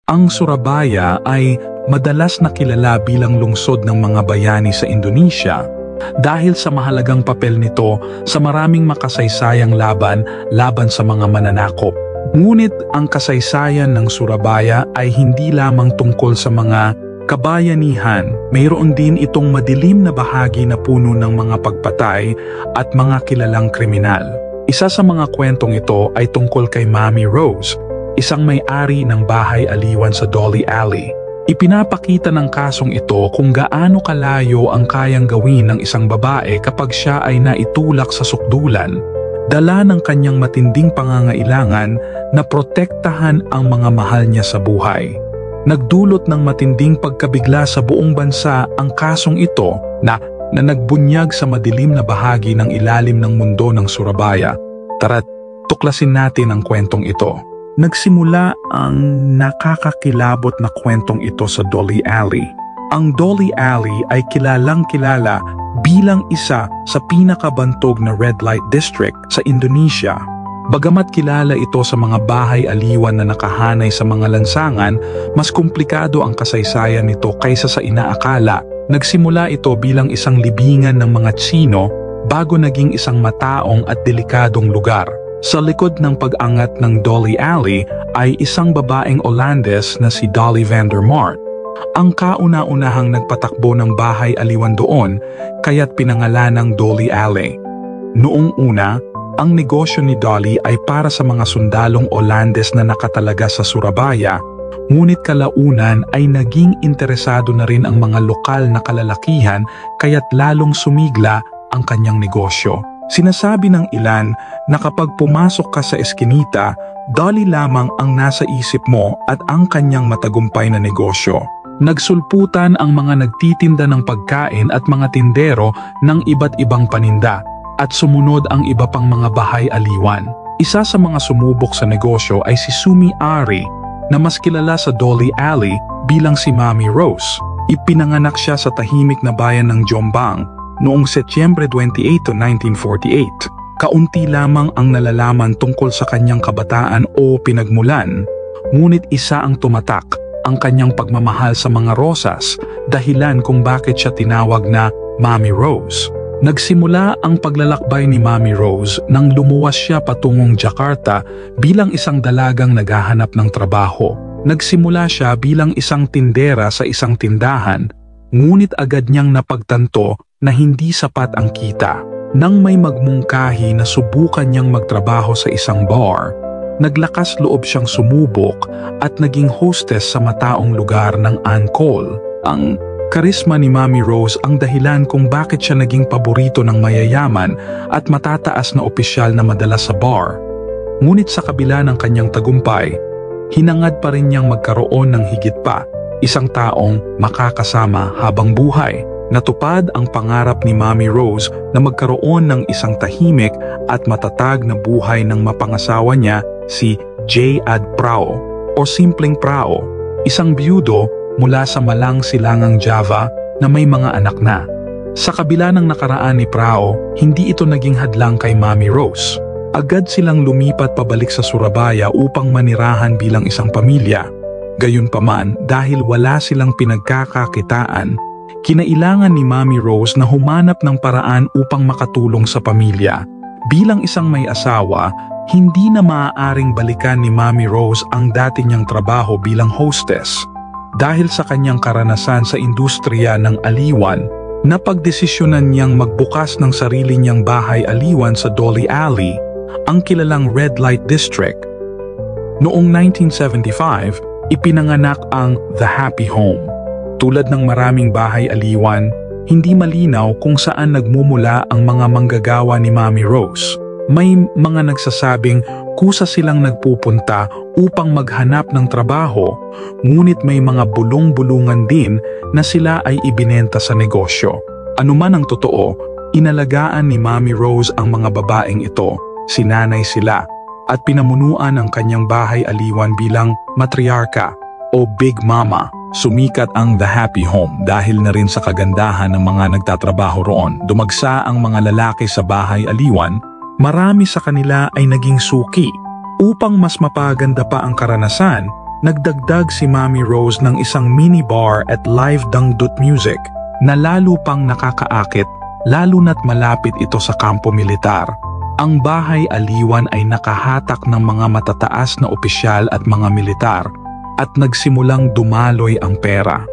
Ang Surabaya ay madalas na kilala bilang lungsod ng mga bayani sa Indonesia dahil sa mahalagang papel nito sa maraming makasaysayang laban sa mga mananakop. Ngunit ang kasaysayan ng Surabaya ay hindi lamang tungkol sa mga kabayanihan, mayroon din itong madilim na bahagi na puno ng mga pagpatay at mga kilalang kriminal. Isa sa mga kwentong ito ay tungkol kay Mami Rose, isang may-ari ng bahay aliwan sa Dolly Alley. Ipinapakita ng kasong ito kung gaano kalayo ang kayang gawin ng isang babae kapag siya ay naitulak sa sukdulan, dala ng kanyang matinding pangangailangan na protektahan ang mga mahal niya sa buhay. Nagdulot ng matinding pagkabigla sa buong bansa ang kasong ito na nagbunyag sa madilim na bahagi ng ilalim ng mundo ng Surabaya. Tara't tuklasin natin ang kwentong ito. Nagsimula ang nakakakilabot na kwentong ito sa Dolly Alley. Ang Dolly Alley ay kilalang-kilala bilang isa sa pinakabantog na red light district sa Indonesia. Bagamat kilala ito sa mga bahay aliwan na nakahanay sa mga lansangan, mas komplikado ang kasaysayan nito kaysa sa inaakala. Nagsimula ito bilang isang libingan ng mga Tsino bago naging isang mataong at delikadong lugar. Sa likod ng pag-angat ng Dolly Alley ay isang babaeng Olandes na si Dolly Vandermart. Ang kauna-unahang nagpatakbo ng bahay aliwan doon, kaya't pinangalanang Dolly Alley. Noong una, ang negosyo ni Dolly ay para sa mga sundalong Olandes na nakatalaga sa Surabaya, ngunit kalaunan ay naging interesado na rin ang mga lokal na kalalakihan kaya't lalong sumigla ang kanyang negosyo. Sinasabi ng ilan na kapag pumasok ka sa eskinita, Dolly lamang ang nasa isip mo at ang kanyang matagumpay na negosyo. Nagsulputan ang mga nagtitinda ng pagkain at mga tindero ng iba't ibang paninda, at sumunod ang iba pang mga bahay aliwan. Isa sa mga sumubok sa negosyo ay si Sumi Ari, na mas kilala sa Dolly Alley bilang si Mami Rose. Ipinanganak siya sa tahimik na bayan ng Jombang noong Setyembre 28, 1948. Kaunti lamang ang nalalaman tungkol sa kanyang kabataan o pinagmulan, ngunit isa ang tumatak, ang kanyang pagmamahal sa mga rosas, dahilan kung bakit siya tinawag na Mami Rose. Nagsimula ang paglalakbay ni Mami Rose nang lumuwas siya patungong Jakarta bilang isang dalagang naghahanap ng trabaho. Nagsimula siya bilang isang tindera sa isang tindahan, ngunit agad niyang napagtanto na hindi sapat ang kita. Nang may magmungkahi na subukan niyang magtrabaho sa isang bar, naglakas loob siyang sumubok at naging hostess sa mataong lugar ng Ancol. Ang karisma ni Mami Rose ang dahilan kung bakit siya naging paborito ng mayayaman at matataas na opisyal na madalas sa bar. Ngunit sa kabila ng kanyang tagumpay, hinangad pa rin niyang magkaroon ng higit pa, isang taong makakasama habang buhay. Natupad ang pangarap ni Mami Rose na magkaroon ng isang tahimik at matatag na buhay ng mapangasawa niya, si J. Ad Prao o Simpleng Prao, isang biyudo mula sa Malang Silangang Java na may mga anak na. Sa kabila ng nakaraan ni Prao, hindi ito naging hadlang kay Mami Rose. Agad silang lumipat pabalik sa Surabaya upang manirahan bilang isang pamilya. Gayunpaman, dahil wala silang pinagkakakitaan, kinailangan ni Mami Rose na humanap ng paraan upang makatulong sa pamilya. Bilang isang may asawa, hindi na maaaring balikan ni Mami Rose ang dati niyang trabaho bilang hostess. Dahil sa kanyang karanasan sa industriya ng aliwan, napagdesisyonan niyang magbukas ng sarili niyang bahay aliwan sa Dolly Alley, ang kilalang Red Light District. Noong 1975, ipinanganak ang The Happy Home. Tulad ng maraming bahay aliwan, hindi malinaw kung saan nagmumula ang mga manggagawa ni Mami Rose. May mga nagsasabing kusa silang nagpupunta upang maghanap ng trabaho, ngunit may mga bulong-bulungan din na sila ay ibinenta sa negosyo. Anuman ang totoo, inalagaan ni Mami Rose ang mga babaeng ito, sinanay sila, at pinamunuan ang kanyang bahay aliwan bilang matriarka o Big Mama. Sumikat ang The Happy Home dahil na rin sa kagandahan ng mga nagtatrabaho roon. Dumagsa ang mga lalaki sa bahay aliwan, marami sa kanila ay naging suki. Upang mas mapaganda pa ang karanasan, nagdagdag si Mami Rose ng isang minibar at live dangdut music na lalo pang nakakaakit lalo na't malapit ito sa kampo militar. Ang bahay aliwan ay nakahatak ng mga matataas na opisyal at mga militar at nagsimulang dumaloy ang pera.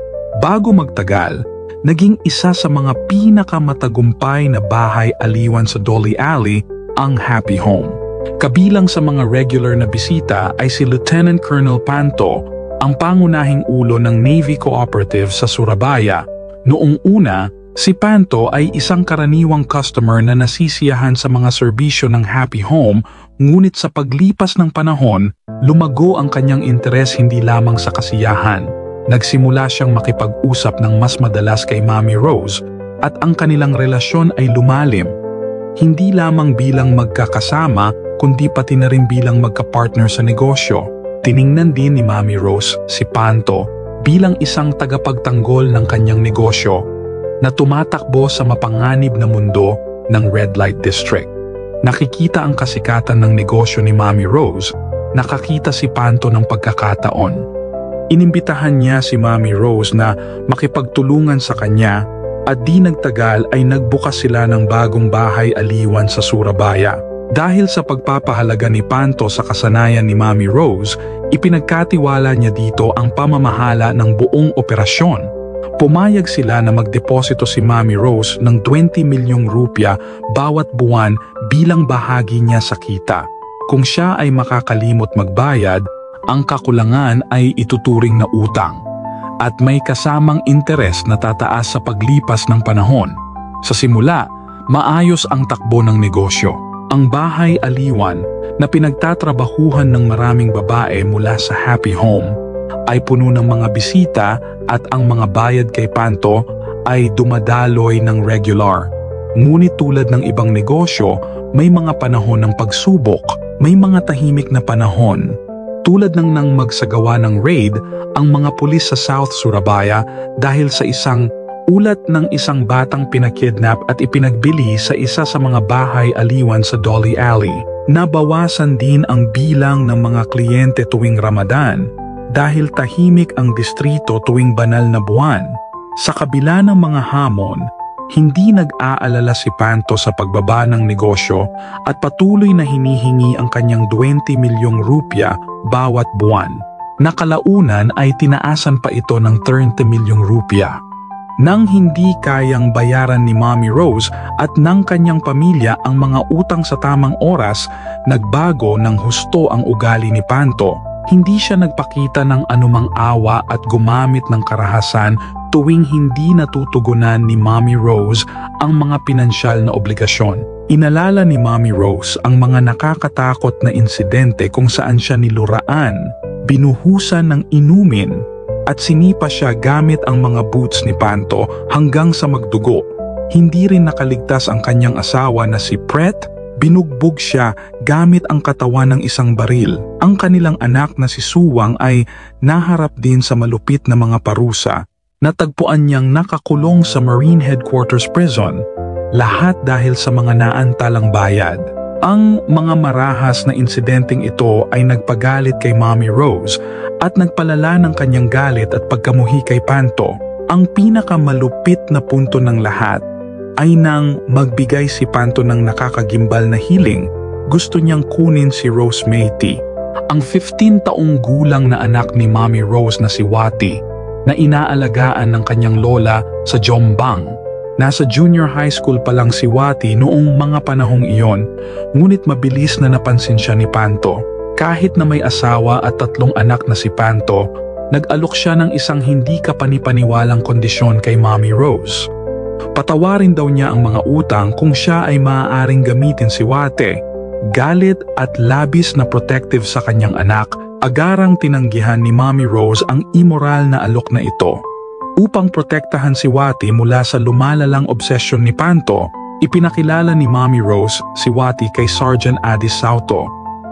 Bago magtagal, naging isa sa mga pinakamatagumpay na bahay aliwan sa Dolly Alley ang Happy Home. Kabilang sa mga regular na bisita ay si Lieutenant Colonel Panto, ang pangunahing ulo ng Navy Cooperative sa Surabaya. Noong una, si Panto ay isang karaniwang customer na nasisiyahan sa mga serbisyo ng Happy Home, ngunit sa paglipas ng panahon, lumago ang kanyang interes hindi lamang sa kasiyahan. Nagsimula siyang makipag-usap ng mas madalas kay Mami Rose at ang kanilang relasyon ay lumalim. Hindi lamang bilang magkakasama kundi pati na rin bilang magka-partner sa negosyo. Tiningnan din ni Mami Rose si Panto bilang isang tagapagtanggol ng kanyang negosyo na tumatakbo sa mapanganib na mundo ng Red Light District. Nakikita ang kasikatan ng negosyo ni Mami Rose, nakakita si Panto ng pagkakataon. Inimbitahan niya si Mami Rose na makipagtulungan sa kanya at di nagtagal ay nagbukas sila ng bagong bahay aliwan sa Surabaya. Dahil sa pagpapahalaga ni Panto sa kasanayan ni Mami Rose, ipinagkatiwala niya dito ang pamamahala ng buong operasyon. Pumayag sila na magdeposito si Mami Rose ng 20 milyong rupya bawat buwan bilang bahagi niya sa kita. Kung siya ay makakalimot magbayad, ang kakulangan ay ituturing na utang at may kasamang interes na tataas sa paglipas ng panahon. Sa simula, maayos ang takbo ng negosyo. Ang bahay aliwan na pinagtatrabahuhan ng maraming babae mula sa Happy Home ay puno ng mga bisita at ang mga bayad kay Panto ay dumadaloy ng regular. Ngunit tulad ng ibang negosyo, may mga panahon ng pagsubok, may mga tahimik na panahon. Tulad ng nang magsagawa ng raid ang mga pulis sa South Surabaya dahil sa isang ulat ng isang batang pinakidnap at ipinagbili sa isa sa mga bahay aliwan sa Dolly Alley. Nabawasan din ang bilang ng mga kliyente tuwing Ramadan dahil tahimik ang distrito tuwing banal na buwan. Sa kabila ng mga hamon, hindi nag-aalala si Panto sa pagbaba ng negosyo at patuloy na hinihingi ang kanyang 20 milyong rupya bawat buwan. Nakalaunan ay tinaasan pa ito ng 30 milyong rupya. Nang hindi kayang bayaran ni Mami Rose at ng kanyang pamilya ang mga utang sa tamang oras, nagbago ng husto ang ugali ni Panto. Hindi siya nagpakita ng anumang awa at gumamit ng karahasan tuwing hindi natutugunan ni Mami Rose ang mga pinansyal na obligasyon. Inalala ni Mami Rose ang mga nakakatakot na insidente kung saan siya niluraan, binuhusan ng inumin, at sinipa siya gamit ang mga boots ni Panto hanggang sa magdugo. Hindi rin nakaligtas ang kanyang asawa na si Pret. Binugbog siya gamit ang katawan ng isang baril. Ang kanilang anak na si Suwang ay naharap din sa malupit na mga parusa. Natagpuan niyang nakakulong sa Marine Headquarters Prison. Lahat dahil sa mga naantalang bayad. Ang mga marahas na insidenteng ito ay nagpagalit kay Mami Rose at nagpalala ng kanyang galit at pagkamuhi kay Panto. Ang pinakamalupit na punto ng lahat ay nang magbigay si Panto ng nakakagimbal na hiling, gusto niyang kunin si Rose Mayti, ang 15 taong gulang na anak ni Mami Rose na si Wati, na inaalagaan ng kanyang lola sa Jombang. Nasa junior high school pa lang si Wati noong mga panahong iyon, ngunit mabilis na napansin siya ni Panto. Kahit na may asawa at 3 anak na si Panto, nag-alok siya ng isang hindi kapanipaniwalang kondisyon kay Mami Rose. Patawarin daw niya ang mga utang kung siya ay maaaring gamitin si Wate. Galit at labis na protective sa kanyang anak, agarang tinanggihan ni Mami Rose ang immoral na alok na ito. Upang protektahan si Wati mula sa lumalalang obsesyon ni Panto, ipinakilala ni Mami Rose si Wati kay Sergeant Adi Sauto,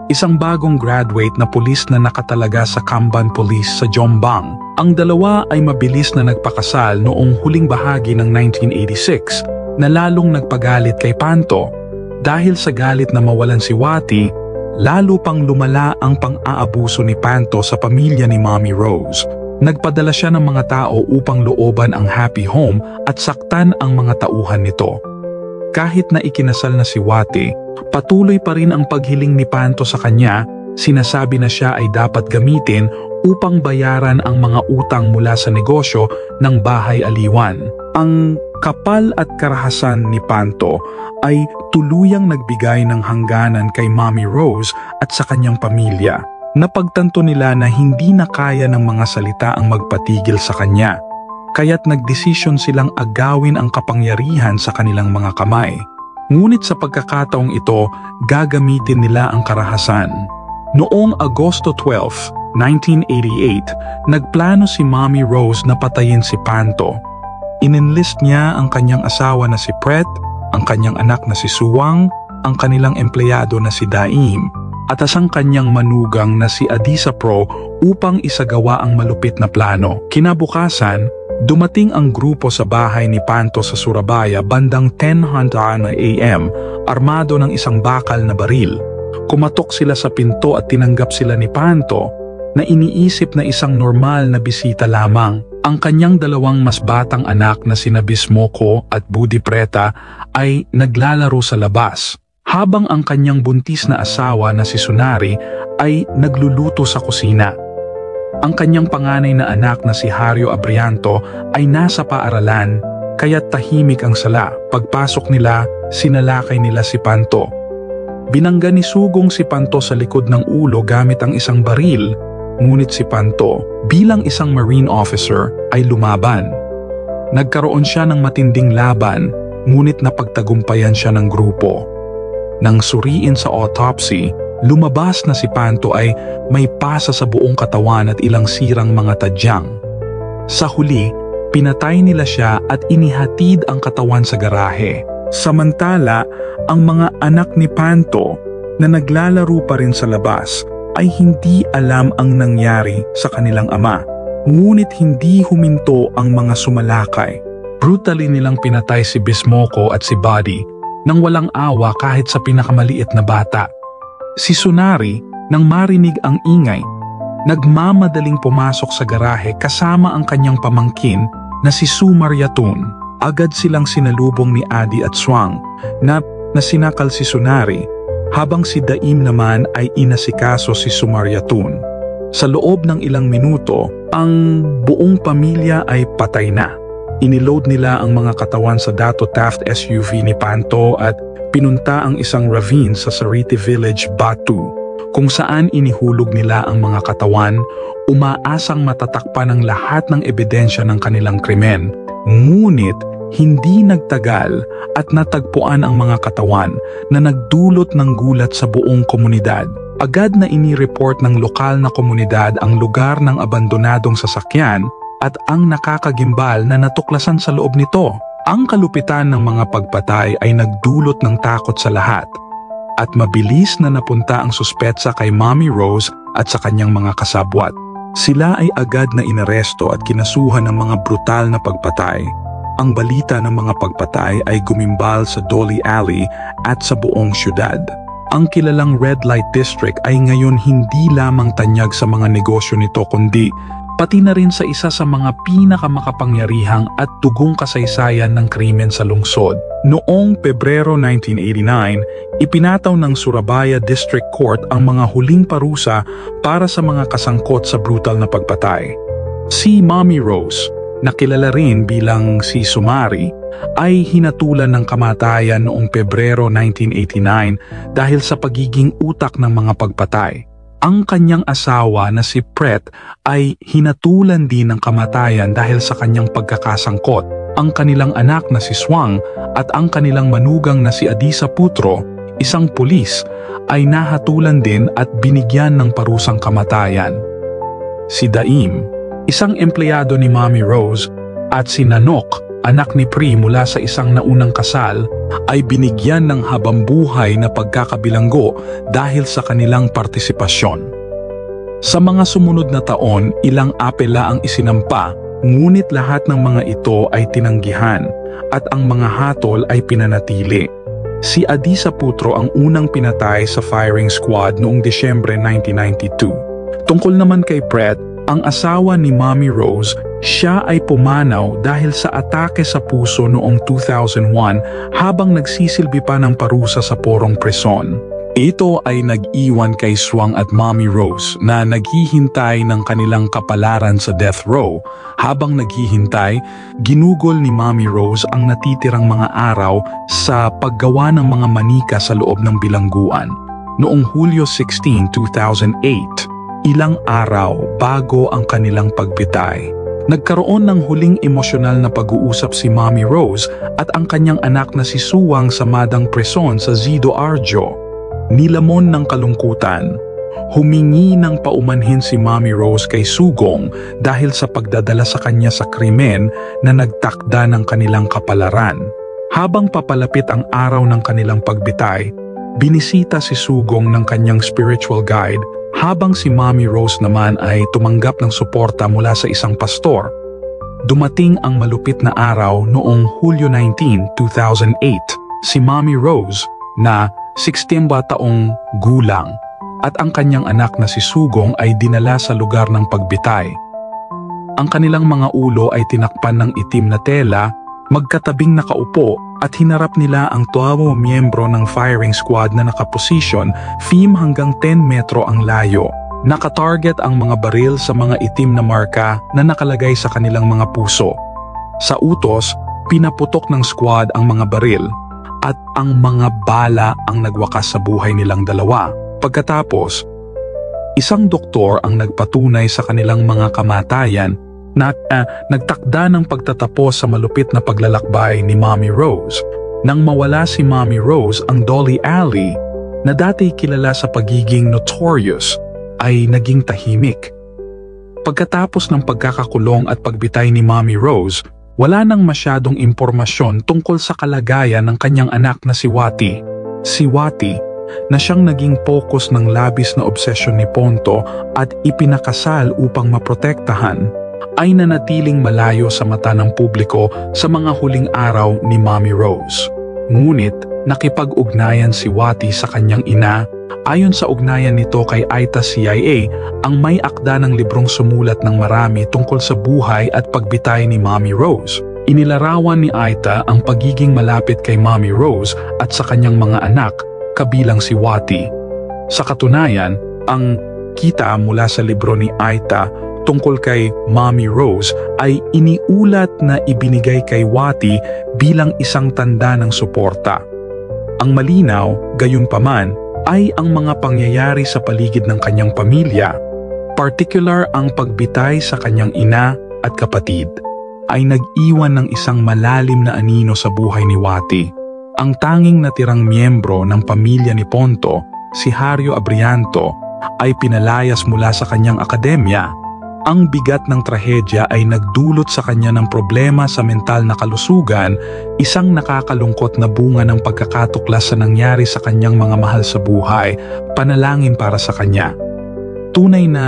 isang bagong graduate na pulis na nakatalaga sa Kamban Police sa Jombang. Ang dalawa ay mabilis na nagpakasal noong huling bahagi ng 1986 na lalong nagpagalit kay Panto. Dahil sa galit na mawalan si Wati, lalo pang lumala ang pang-aabuso ni Panto sa pamilya ni Mommy Rose. Nagpadala siya ng mga tao upang looban ang happy home at saktan ang mga tauhan nito. Kahit na ikinasal na si Wate, patuloy pa rin ang paghiling ni Panto sa kanya. Sinasabi na siya ay dapat gamitin upang bayaran ang mga utang mula sa negosyo ng bahay aliwan. Ang kapal at karahasan ni Panto ay tuluyang nagbigay ng hangganan kay Mommy Rose at sa kanyang pamilya. Napagtanto nila na hindi na kaya ng mga salita ang magpatigil sa kanya, kaya't nagdesisyon silang agawin ang kapangyarihan sa kanilang mga kamay. Ngunit sa pagkakataong ito, gagamitin nila ang karahasan. Noong Agosto 12, 1988, nagplano si Mommy Rose na patayin si Panto. Ininlist niya ang kanyang asawa na si Pret, ang kanyang anak na si Suwang, ang kanilang empleyado na si Daim, at ang kanyang manugang na si Adisa Pro upang isagawa ang malupit na plano. Kinabukasan, dumating ang grupo sa bahay ni Panto sa Surabaya bandang 10:00 AM, armado ng isang bakal na baril. Kumatok sila sa pinto at tinanggap sila ni Panto na iniisip na isang normal na bisita lamang. Ang kanyang dalawang mas batang anak na sina Bismoco at Budi Preta ay naglalaro sa labas, habang ang kanyang buntis na asawa na si Sunari ay nagluluto sa kusina. Ang kanyang panganay na anak na si Hario Abrianto ay nasa paaralan, kaya tahimik ang sala. Pagpasok nila, sinalakay nila si Panto. Binangga ni Sugong si Panto sa likod ng ulo gamit ang isang baril, ngunit si Panto, bilang isang Marine officer, ay lumaban. Nagkaroon siya ng matinding laban, ngunit napagtagumpayan siya ng grupo. Nang suriin sa autopsy, lumabas na si Panto ay may pasa sa buong katawan at ilang sirang mga tadyang. Sa huli, pinatay nila siya at inihatid ang katawan sa garahe. Samantala, ang mga anak ni Panto na naglalaro pa rin sa labas ay hindi alam ang nangyari sa kanilang ama. Ngunit hindi huminto ang mga sumalakay. Brutally nilang pinatay si Bismoco at si Buddy nang walang awa kahit sa pinakamaliit na bata. Si Sunari, nang marinig ang ingay, nagmamadaling pumasok sa garahe kasama ang kanyang pamangkin na si Su Mariatun. Agad silang sinalubong ni Adi at Swang na sinakal si Sunari, habang si Daim naman ay inasikaso si Sumariatun. Sa loob ng ilang minuto, ang buong pamilya ay patay na. Iniload nila ang mga katawan sa Dato Taft SUV ni Panto at pinunta ang isang ravine sa Sariti Village, Batu, kung saan inihulog nila ang mga katawan, umaasang matatakpan ang lahat ng ebidensya ng kanilang krimen. Ngunit hindi nagtagal at natagpuan ang mga katawan na nagdulot ng gulat sa buong komunidad. Agad na inireport ng lokal na komunidad ang lugar ng abandonadong sasakyan at ang nakakagimbal na natuklasan sa loob nito. Ang kalupitan ng mga pagpatay ay nagdulot ng takot sa lahat at mabilis na napunta ang suspetsa kay Mommy Rose at sa kanyang mga kasabwat. Sila ay agad na inaresto at kinasuhan ng mga brutal na pagpatay. Ang balita ng mga pagpatay ay gumimbal sa Dolly Alley at sa buong syudad. Ang kilalang Red Light District ay ngayon hindi lamang tanyag sa mga negosyo nito kundi pati na rin sa isa sa mga pinakamakapangyarihang at dugong kasaysayan ng krimen sa lungsod. Noong Pebrero 1989, ipinataw ng Surabaya District Court ang mga huling parusa para sa mga kasangkot sa brutal na pagpatay. Si Mommy Rose, na kilala rin bilang si Sumari, ay hinatulan ng kamatayan noong Pebrero 1989 dahil sa pagiging utak ng mga pagpatay. Ang kanyang asawa na si Pret ay hinatulan din ng kamatayan dahil sa kanyang pagkakasangkot. Ang kanilang anak na si Swang at ang kanilang manugang na si Adisa Putro, isang pulis, ay nahatulan din at binigyan ng parusang kamatayan. Si Daim, isang empleyado ni Mommy Rose, at si Nanok, anak ni Pri mula sa isang naunang kasal, ay binigyan ng habambuhay na pagkakabilanggo dahil sa kanilang partisipasyon. Sa mga sumunod na taon, ilang apela ang isinampa, ngunit lahat ng mga ito ay tinanggihan at ang mga hatol ay pinanatili. Si Adisa Putro ang unang pinatay sa firing squad noong Disyembre 1992. Tungkol naman kay Brett, ang asawa ni Mommy Rose, siya ay pumanaw dahil sa atake sa puso noong 2001 habang nagsisilbi pa ng parusa sa porong preson. Ito ay nag-iwan kay Swang at Mommy Rose na naghihintay ng kanilang kapalaran sa death row. Habang naghihintay, ginugol ni Mommy Rose ang natitirang mga araw sa paggawa ng mga manika sa loob ng bilangguan. Noong Hulyo 16, 2008, ilang araw bago ang kanilang pagbitay, nagkaroon ng huling emosyonal na pag-uusap si Mommy Rose at ang kanyang anak na si Suwang sa Madang Preson sa Zido Arjo. Nilamon ng kalungkutan, humingi ng paumanhin si Mommy Rose kay Sugong dahil sa pagdadala sa kanya sa krimen na nagtakda ng kanilang kapalaran. Habang papalapit ang araw ng kanilang pagbitay, binisita si Sugong ng kanyang spiritual guide habang si Mommy Rose naman ay tumanggap ng suporta mula sa isang pastor. Dumating ang malupit na araw noong Hulyo 19, 2008. Si Mommy Rose na 16 taong gulang at ang kanyang anak na si Sugong ay dinala sa lugar ng pagbitay. Ang kanilang mga ulo ay tinakpan ng itim na tela, magkatabing nakaupo at hinarap nila ang 12 miyembro ng firing squad na nakaposisyon 5 hanggang 10 metro ang layo. Nakatarget ang mga baril sa mga itim na marka na nakalagay sa kanilang mga puso. Sa utos, pinaputok ng squad ang mga baril at ang mga bala ang nagwakas sa buhay nilang dalawa. Pagkatapos, isang doktor ang nagpatunay sa kanilang mga kamatayan na nagtakda ng pagtatapos sa malupit na paglalakbay ni Mommy Rose. Nang mawala si Mommy Rose, ang Dolly Alley, na dati kilala sa pagiging notorious, ay naging tahimik. Pagkatapos ng pagkakakulong at pagbitay ni Mommy Rose, wala nang masyadong impormasyon tungkol sa kalagayan ng kanyang anak na si Wati. Si Wati, na siyang naging focus ng labis na obsesyon ni Ponto at ipinakasal upang maprotektahan, ay nanatiling malayo sa mata ng publiko sa mga huling araw ni Mommy Rose. Ngunit nakipag-ugnayan si Wati sa kanyang ina. Ayon sa ugnayan nito kay Aita CIA, ang may akda ng librong sumulat ng marami tungkol sa buhay at pagbitay ni Mommy Rose. Inilarawan ni Aita ang pagiging malapit kay Mommy Rose at sa kanyang mga anak, kabilang si Wati. Sa katunayan, ang kita mula sa libro ni Aita tungkol kay Mommy Rose ay iniulat na ibinigay kay Wati bilang isang tanda ng suporta. Ang malinaw, gayunpaman, ay ang mga pangyayari sa paligid ng kanyang pamilya, particular ang pagbitay sa kanyang ina at kapatid, ay nag-iwan ng isang malalim na anino sa buhay ni Wati. Ang tanging natirang miyembro ng pamilya ni Ponto, si Hario Abrianto, ay pinalayas mula sa kanyang akademya. Ang bigat ng trahedya ay nagdulot sa kanya ng problema sa mental na kalusugan, isang nakakalungkot na bunga ng pagkakatuklas sa nangyari sa kanyang mga mahal sa buhay, panalangin para sa kanya. Tunay na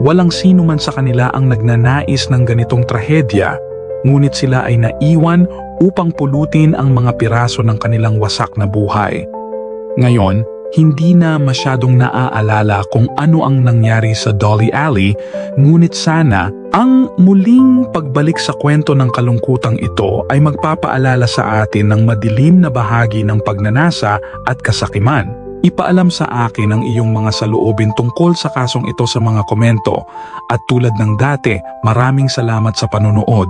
walang sino man sa kanila ang nagnanais ng ganitong trahedya, ngunit sila ay naiwan upang pulutin ang mga piraso ng kanilang wasak na buhay. Ngayon, hindi na masyadong naaalala kung ano ang nangyari sa Dolly Alley, ngunit sana ang muling pagbalik sa kwento ng kalungkutang ito ay magpapaalala sa atin ng madilim na bahagi ng pagnanasa at kasakiman. Ipaalam sa akin ang iyong mga saloobin tungkol sa kasong ito sa mga komento. At tulad ng dati, maraming salamat sa panunood.